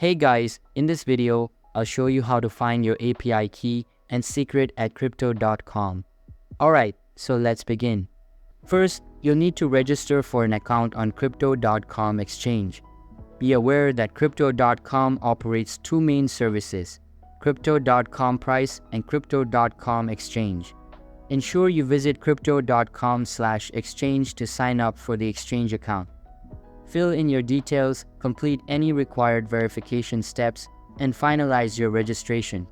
Hey guys, in this video, I'll show you how to find your API key and secret at crypto.com. Alright, so let's begin. First, you'll need to register for an account on crypto.com exchange. Be aware that crypto.com operates two main services, crypto.com price and crypto.com exchange. Ensure you visit crypto.com/exchange to sign up for the exchange account. Fill in your details, complete any required verification steps, and finalize your registration.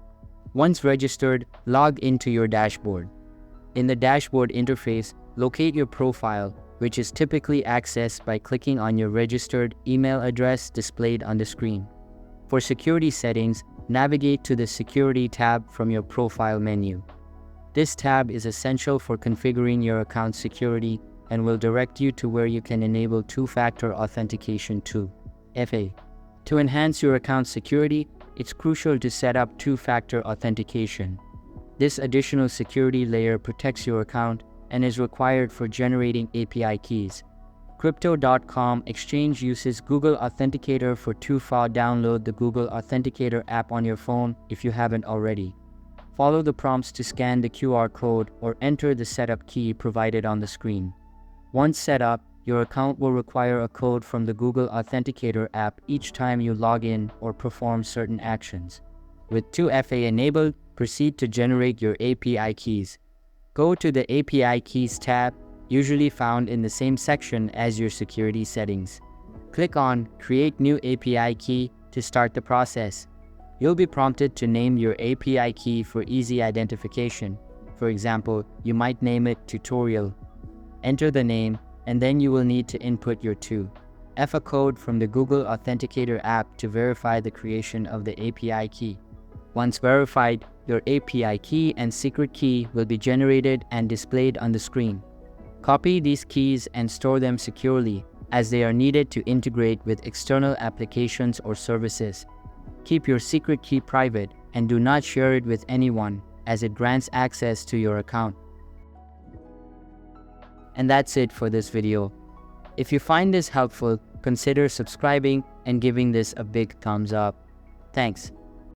Once registered, log into your dashboard. In the dashboard interface, locate your profile, which is typically accessed by clicking on your registered email address displayed on the screen. For security settings, navigate to the Security tab from your profile menu. This tab is essential for configuring your account security and will direct you to where you can enable two-factor authentication too, FA. To enhance your account security, it's crucial to set up two-factor authentication. This additional security layer protects your account and is required for generating API keys. Crypto.com exchange uses Google Authenticator for two-fa. Download the Google Authenticator app on your phone if you haven't already. Follow the prompts to scan the QR code or enter the setup key provided on the screen. Once set up, your account will require a code from the Google Authenticator app each time you log in or perform certain actions. With 2FA enabled, proceed to generate your API keys. Go to the API Keys tab, usually found in the same section as your security settings. Click on Create New API Key to start the process. You'll be prompted to name your API key for easy identification. For example, you might name it Tutorial. Enter the name, and then you will need to input your 2FA code from the Google Authenticator app to verify the creation of the API key. Once verified, your API key and secret key will be generated and displayed on the screen. Copy these keys and store them securely, as they are needed to integrate with external applications or services. Keep your secret key private and do not share it with anyone, as it grants access to your account. And that's it for this video. If you find this helpful, consider subscribing and giving this a big thumbs up. Thanks.